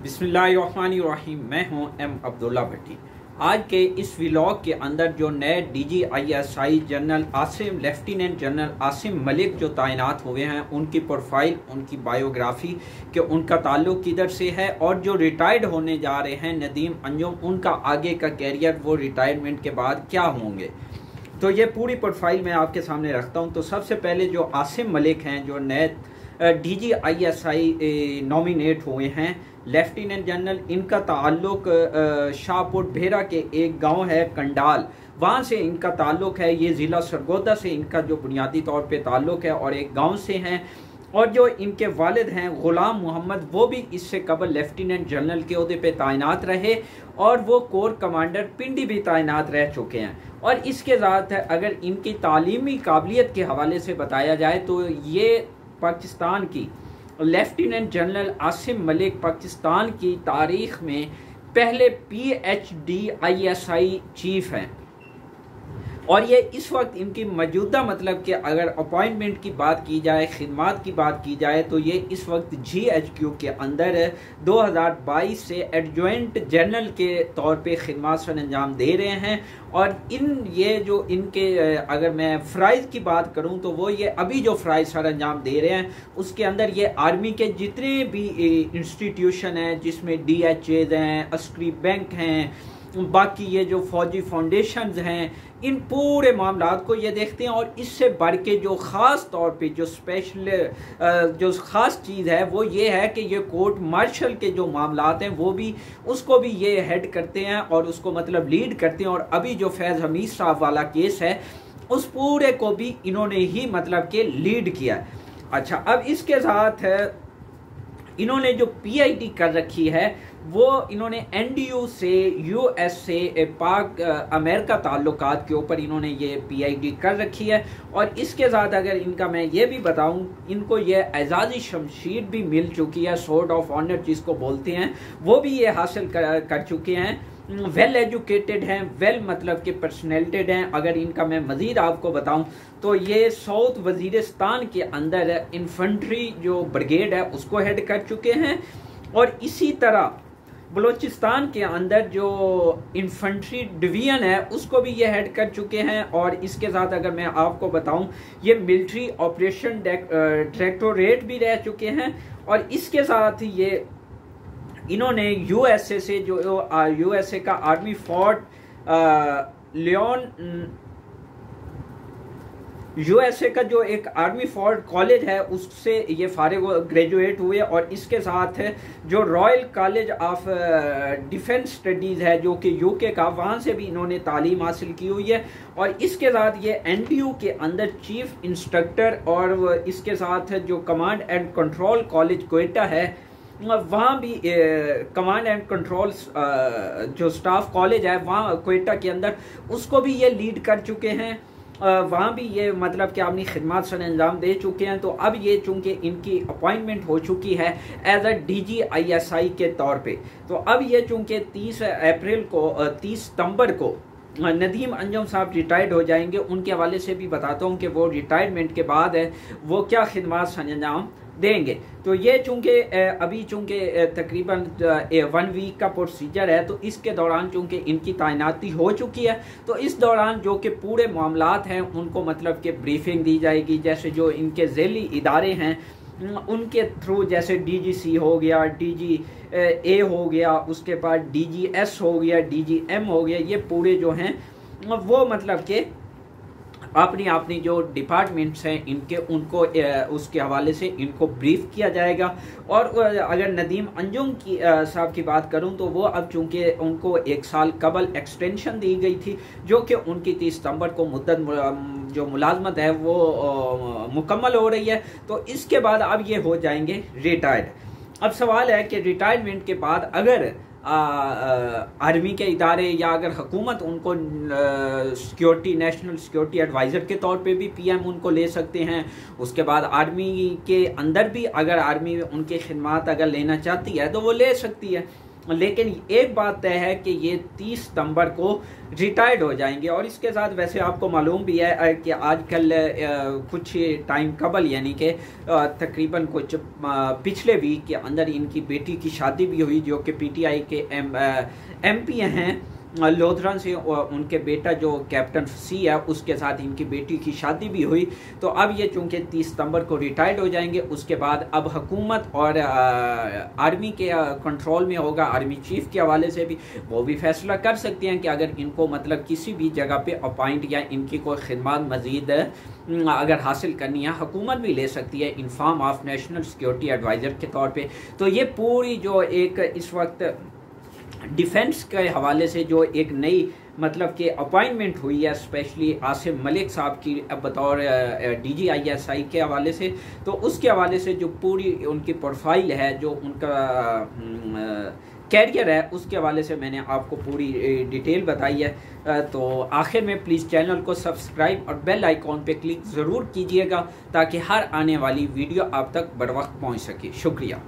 बिस्मिल्लाहिर्रहमानिर्रहीम। मैं हूं एम अब्दुल्ला भट्टी। आज के इस व्लॉग के अंदर जो नए DGISI general Asim lieutenant general Asim Malik जो तैनात हुए हैं, उनकी प्रोफाइल, उनकी बायोग्राफी कि उनका ताल्लुक़ किधर से है, और जो रिटायर्ड होने जा रहे हैं नदीम अंजुम, उनका आगे का कैरियर वो रिटायरमेंट के बाद क्या होंगे, तो ये पूरी प्रोफाइल मैं आपके सामने रखता हूँ। तो सबसे पहले जो आसिम मलिक हैं, जो नए DGISI नॉमिनेट हुए हैं लेफ्टिनेंट जनरल, इनका ताल्लुक शाहपुर भेरा के एक गांव है कंडाल, वहाँ से इनका ताल्लुक है। ये ज़िला सरगोदा से इनका जो बुनियादी तौर पे ताल्लुक है और एक गांव से हैं। और जो इनके वालिद हैं ग़ुलाम मोहम्मद, वो भी इससे कबल लेफ्टिनेंट जनरल के ओहदे पे तैनात रहे और वो कोर कमांडर पिंडी भी तैनात रह चुके हैं। और इसके साथ अगर इनकी तालीमी काबिलियत के हवाले से बताया जाए तो ये पाकिस्तान की लेफ्टिनेंट जनरल आसिम मलिक पाकिस्तान की तारीख़ में पहले PhD ISI चीफ हैं। और ये इस वक्त इनकी मौजूदा मतलब कि अगर अपॉइंटमेंट की बात की जाए, खिदमात की बात की जाए, तो ये इस वक्त GHQ के अंदर 2022 से एडजॉइंट जनरल के तौर पे खिदमात सर अंजाम दे रहे हैं। और ये जो इनके अगर मैं फ़राइज़ की बात करूं तो वो ये अभी जो फ़राइज़ सर अंजाम दे रहे हैं उसके अंदर ये आर्मी के जितने भी इंस्टीट्यूशन हैं, जिसमें DHAs हैं, अस्करी बैंक हैं, बाकी ये जो फौजी फाउंडेशंस हैं, इन पूरे मामलात को ये देखते हैं। और इससे बढ़ के जो ख़ास तौर पे जो स्पेशल जो ख़ास चीज़ है वो ये है कि ये कोर्ट मार्शल के जो मामलात हैं वो भी उसको भी ये हेड करते हैं और उसको मतलब लीड करते हैं। और अभी जो फैज़ हमीद साहब वाला केस है उस पूरे को भी इन्होंने ही मतलब के लीड किया। अच्छा, अब इसके साथ इन्होंने जो PhD कर रखी है वो इन्होंने NDU से USA पाक अमेरिका ताल्लुकात के ऊपर इन्होंने ये PhD कर रखी है। और इसके साथ अगर इनका मैं ये भी बताऊं, इनको ये एजाज़ी शमशीर भी मिल चुकी है, सोर्ड ऑफ ऑनर जिसको बोलते हैं, वो भी ये हासिल कर चुके हैं। वेल एजुकेटेड हैं, वेल मतलब के पर्सनैलिटेड हैं। अगर इनका मैं मज़ीद आपको बताऊं तो ये साउथ वज़ीरिस्तान के अंदर इन्फेंट्री जो ब्रिगेड है उसको हेड कर चुके हैं। और इसी तरह बलूचिस्तान के अंदर जो इन्फेंट्री डिवीज़न है उसको भी ये हेड कर चुके हैं। और इसके साथ अगर मैं आपको बताऊं, ये मिलिट्री ऑपरेशन डायरेक्टोरेट भी रह चुके हैं। और इसके साथ ये इन्होंने USA से जो USA का आर्मी फोर्ट लियोन USA का जो एक आर्मी फोर्ट कॉलेज है उससे ये फारिग ग्रेजुएट हुए। और इसके साथ जो royal college of defence studies है जो कि UK का, वहाँ से भी इन्होंने तालीम हासिल की हुई है। और इसके साथ ये NDU के अंदर चीफ इंस्ट्रक्टर, और इसके साथ जो command and control college Quetta है वहाँ भी कमांड एंड कंट्रोल जो स्टाफ कॉलेज है वहाँ क्वेटा के अंदर, उसको भी ये लीड कर चुके हैं। वहाँ भी ये मतलब कि अपनी खिदमत सर अंजाम दे चुके हैं। तो अब ये चूँकि इनकी अपॉइंटमेंट हो चुकी है एज अ DGISI के तौर पे, तो अब ये चूँकि 30 सितंबर को नदीम अंजुम साहब रिटायर्ड हो जाएंगे। उनके हवाले से भी बताता हूँ कि वो रिटायरमेंट के बाद है वो क्या खिदमत सर अंजाम देंगे। तो ये चूँकि अभी चूँकि तकरीबन 1 वीक का प्रोसीजर है, तो इसके दौरान चूँकि इनकी तैनाती हो चुकी है, तो इस दौरान जो कि पूरे मामलात हैं उनको मतलब कि ब्रीफिंग दी जाएगी। जैसे जो इनके ज़ैली इदारे हैं उनके थ्रू, जैसे DGC हो गया, DGA हो गया, उसके बाद DGS हो गया, DGM हो गया, ये पूरे जो हैं वो मतलब कि अपनी जो डिपार्टमेंट्स हैं इनके, उनको उसके हवाले से इनको ब्रीफ किया जाएगा। और अगर नदीम अंजुम की साहब की बात करूं तो वो अब चूँकि उनको 1 साल कबल एक्सटेंशन दी गई थी, जो कि उनकी 30 सितंबर को मुद्दत जो मुलाजमत है वो मुकम्मल हो रही है। तो इसके बाद अब ये हो जाएंगे रिटायर्ड। अब सवाल है कि रिटायरमेंट के बाद अगर आर्मी के इदारे या अगर हुकूमत उनको सिक्योरिटी, नेशनल सिक्योरिटी एडवाइज़र के तौर पे भी PM उनको ले सकते हैं। उसके बाद आर्मी के अंदर भी अगर आर्मी उनकी खिदमत अगर लेना चाहती है तो वो ले सकती है। लेकिन एक बात तय है कि ये 30 सितंबर को रिटायर्ड हो जाएंगे। और इसके साथ वैसे आपको मालूम भी है कि आजकल कुछ टाइम कबल यानी कि तकरीबन कुछ पिछले वीक के अंदर इनकी बेटी की शादी भी हुई, जो कि पीटीआई के एमपी हैं लोधरन से, और उनके बेटा जो कैप्टन सी है उसके साथ इनकी बेटी की शादी भी हुई। तो अब ये चूँकि 30 सितंबर को रिटायर्ड हो जाएंगे, उसके बाद अब हुकूमत और आर्मी के कंट्रोल में होगा। आर्मी चीफ के हवाले से भी वो भी फैसला कर सकते हैं कि अगर इनको मतलब किसी भी जगह पे अपॉइंट या इनकी कोई खिदमत मज़ीद अगर हासिल करनी है, हुकूमत भी ले सकती है in form of national security adviser के तौर पे। तो ये पूरी जो एक इस वक्त डिफेंस के हवाले से जो एक नई मतलब कि अपॉइंटमेंट हुई है, स्पेशली आसिम मलिक साहब की बतौर DGISI के हवाले से, तो उसके हवाले से जो पूरी उनकी प्रोफाइल है, जो उनका कैरियर है, उसके हवाले से मैंने आपको पूरी डिटेल बताई है। तो आखिर में प्लीज़ चैनल को सब्सक्राइब और बेल आइकॉन पे क्लिक ज़रूर कीजिएगा ताकि हर आने वाली वीडियो आप तक बर वक्त पहुँच सके। शुक्रिया।